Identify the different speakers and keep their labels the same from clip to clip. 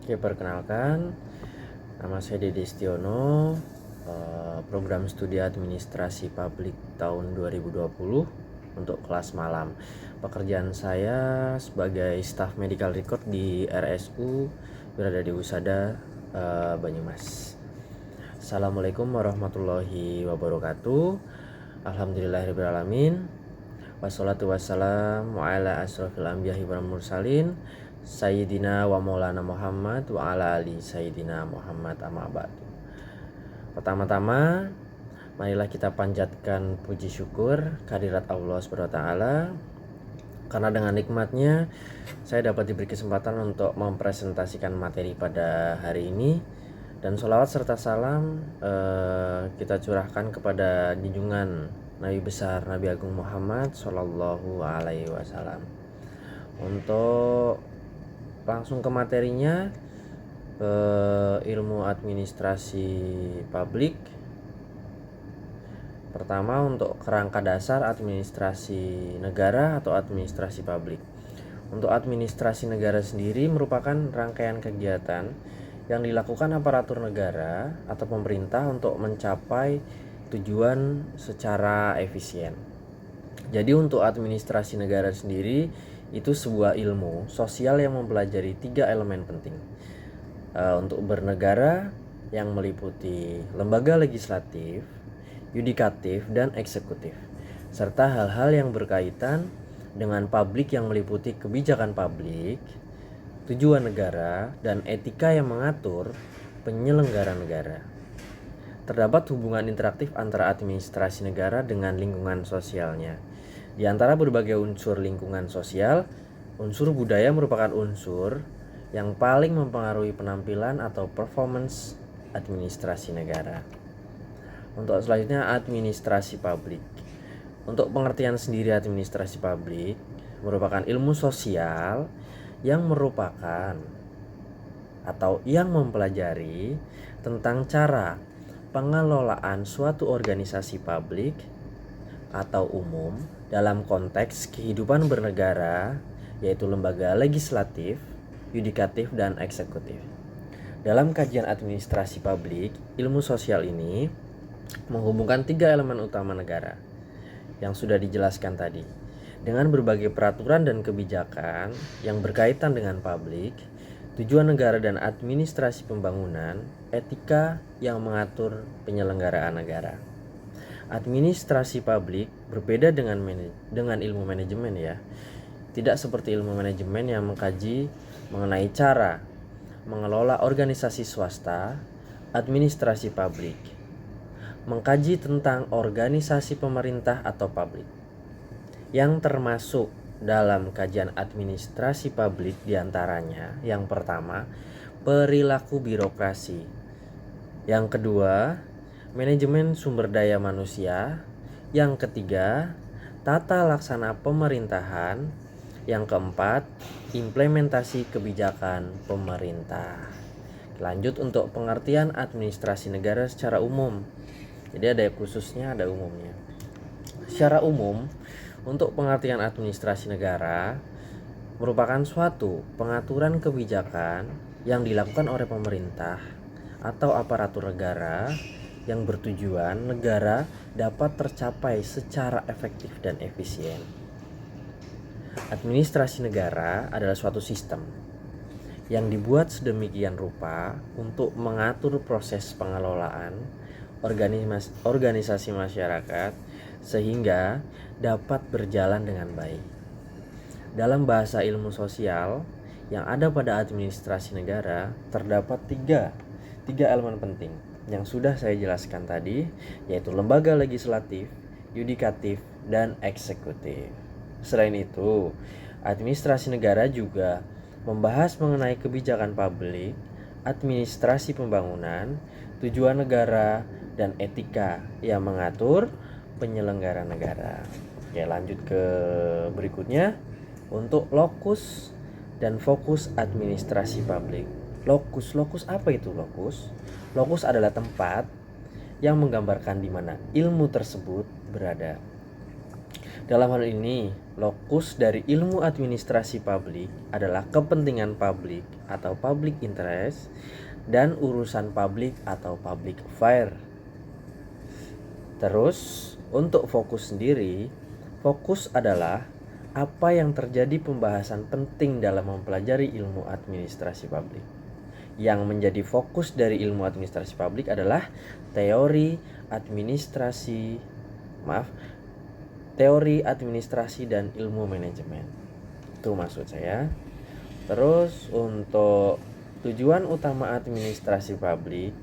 Speaker 1: Oke, perkenalkan, nama saya Dede Stiono, program studi administrasi publik tahun 2020 untuk kelas malam. Pekerjaan saya sebagai staf medical record di RSU berada di Husada, Banyumas. Assalamualaikum warahmatullahi wabarakatuh. Alhamdulillahirrahmanirrahim. Wassalatu wassalamu ala asrofil anbiya'i wal mursalin Sayyidina wa maulana Muhammad wa ala ali Sayyidina Muhammad amma ba'du. Pertama-tama, marilah kita panjatkan puji syukur kehadirat Allah SWT, karena dengan nikmatnya saya dapat diberi kesempatan untuk mempresentasikan materi pada hari ini. Dan sholawat serta salam kita curahkan kepada junjungan Nabi besar Nabi Agung Muhammad Sallallahu Alaihi Wasallam. Untuk langsung ke materinya, ilmu administrasi publik. Pertama, untuk kerangka dasar administrasi negara atau administrasi publik. Untuk administrasi negara sendiri merupakan rangkaian kegiatan yang dilakukan aparatur negara atau pemerintah untuk mencapai tujuan secara efisien. Jadi untuk administrasi negara sendiri itu sebuah ilmu sosial yang mempelajari 3 elemen penting. Untuk bernegara yang meliputi lembaga legislatif, yudikatif, dan eksekutif, serta hal-hal yang berkaitan dengan publik yang meliputi kebijakan publik, tujuan negara, dan etika yang mengatur penyelenggara negara. Terdapat hubungan interaktif antara administrasi negara dengan lingkungan sosialnya. Di antara berbagai unsur lingkungan sosial, unsur budaya merupakan unsur yang paling mempengaruhi penampilan atau performance administrasi negara. Untuk selanjutnya, administrasi publik. Untuk pengertian sendiri, administrasi publik merupakan ilmu sosial yang merupakan atau yang mempelajari tentang cara pengelolaan suatu organisasi publik atau umum dalam konteks kehidupan bernegara, yaitu lembaga legislatif, yudikatif, dan eksekutif. Dalam kajian administrasi publik, ilmu sosial ini menghubungkan 3 elemen utama negara yang sudah dijelaskan tadi, dengan berbagai peraturan dan kebijakan yang berkaitan dengan publik, tujuan negara dan administrasi pembangunan, etika yang mengatur penyelenggaraan negara. Administrasi publik berbeda dengan ilmu manajemen ya. Tidak seperti ilmu manajemen yang mengkaji mengenai cara mengelola organisasi swasta. Administrasi publik mengkaji tentang organisasi pemerintah atau publik. Yang termasuk dalam kajian administrasi publik diantaranya, yang pertama, perilaku birokrasi. Yang kedua, manajemen sumber daya manusia. Yang ketiga, tata laksana pemerintahan. Yang keempat, implementasi kebijakan pemerintah. Lanjut untuk pengertian administrasi negara secara umum. Jadi ada khususnya, ada umumnya. Secara umum, untuk pengertian administrasi negara merupakan suatu pengaturan kebijakan yang dilakukan oleh pemerintah atau aparatur negara yang bertujuan negara dapat tercapai secara efektif dan efisien. Administrasi negara adalah suatu sistem yang dibuat sedemikian rupa untuk mengatur proses pengelolaan organisasi masyarakat sehingga dapat berjalan dengan baik. Dalam bahasa ilmu sosial yang ada pada administrasi negara terdapat tiga elemen penting yang sudah saya jelaskan tadi, yaitu lembaga legislatif, yudikatif, dan eksekutif. Selain itu, administrasi negara juga membahas mengenai kebijakan publik, administrasi pembangunan, tujuan negara, dan etika yang mengatur penyelenggara negara. Oke, lanjut ke berikutnya. Untuk lokus dan fokus administrasi publik. Lokus apa itu lokus? Lokus adalah tempat yang menggambarkan di mana ilmu tersebut berada. Dalam hal ini, lokus dari ilmu administrasi publik adalah kepentingan publik atau public interest dan urusan publik atau public affair. Terus, untuk fokus sendiri, fokus adalah apa yang terjadi pembahasan penting dalam mempelajari ilmu administrasi publik. Yang menjadi fokus dari ilmu administrasi publik adalah teori administrasi dan ilmu manajemen. Itu maksud saya. Terus untuk tujuan utama administrasi publik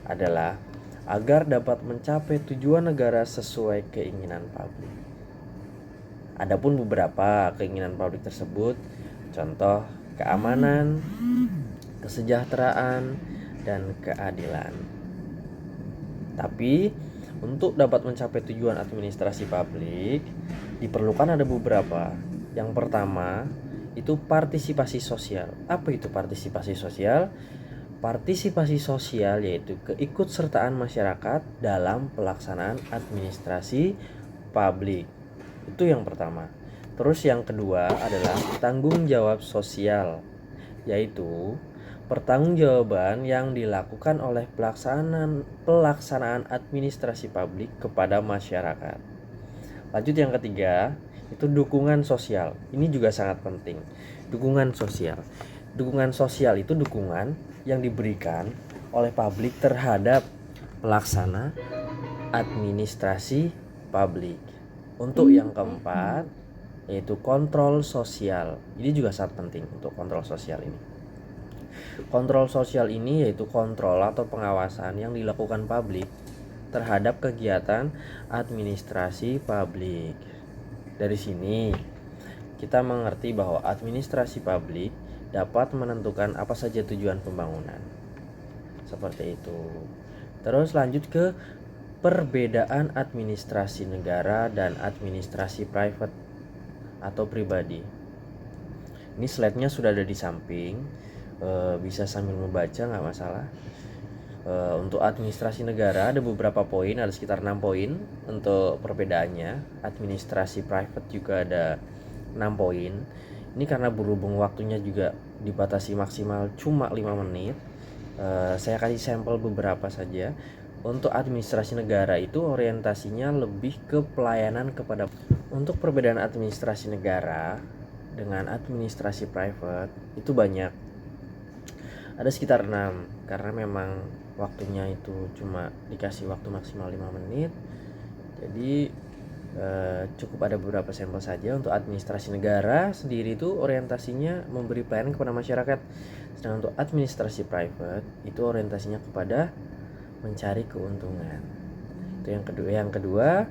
Speaker 1: adalah agar dapat mencapai tujuan negara sesuai keinginan publik. Adapun beberapa keinginan publik tersebut, contoh keamanan, kesejahteraan, dan keadilan. Tapi untuk dapat mencapai tujuan administrasi publik diperlukan ada beberapa. Yang pertama itu partisipasi sosial. Apa itu partisipasi sosial? Partisipasi sosial yaitu keikutsertaan masyarakat dalam pelaksanaan administrasi publik. Itu yang pertama. Terus yang kedua adalah tanggung jawab sosial, yaitu pertanggungjawaban yang dilakukan oleh pelaksanaan administrasi publik kepada masyarakat. Lanjut yang ketiga, itu dukungan sosial. Ini juga sangat penting. Dukungan sosial. Dukungan sosial itu dukungan yang diberikan oleh publik terhadap pelaksana administrasi publik. Untuk yang keempat, yaitu kontrol sosial. Ini juga sangat penting untuk kontrol sosial ini. Kontrol sosial ini yaitu kontrol atau pengawasan yang dilakukan publik terhadap kegiatan administrasi publik. Dari sini kita mengerti bahwa administrasi publik dapat menentukan apa saja tujuan pembangunan. Seperti itu. Terus lanjut ke perbedaan administrasi negara dan administrasi private atau pribadi. Ini slide-nya sudah ada di samping. Bisa sambil membaca, nggak masalah. Untuk administrasi negara ada beberapa poin, ada sekitar 6 poin untuk perbedaannya. Administrasi private juga ada 6 poin. Ini karena berhubung waktunya juga dibatasi maksimal cuma 5 menit, saya kasih sampel beberapa saja. Untuk administrasi negara itu orientasinya lebih ke pelayanan kepada. Untuk perbedaan administrasi negara dengan administrasi private itu banyak. Ada sekitar 6 karena memang waktunya itu cuma dikasih waktu maksimal 5 menit. Jadi cukup ada beberapa sampel saja. Untuk administrasi negara sendiri itu orientasinya memberi pelayanan kepada masyarakat. Sedangkan untuk administrasi private itu orientasinya kepada mencari keuntungan. Itu yang kedua. Yang kedua,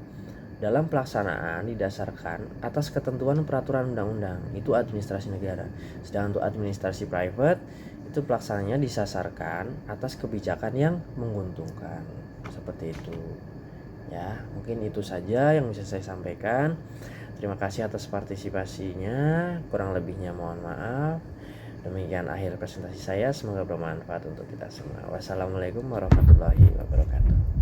Speaker 1: dalam pelaksanaan didasarkan atas ketentuan peraturan undang-undang, itu administrasi negara. Sedangkan untuk administrasi private itu pelaksanaannya disasarkan atas kebijakan yang menguntungkan. Seperti itu. Ya, mungkin itu saja yang bisa saya sampaikan. Terima kasih atas partisipasinya. Kurang lebihnya mohon maaf. Demikian akhir presentasi saya. Semoga bermanfaat untuk kita semua. Wassalamualaikum warahmatullahi wabarakatuh.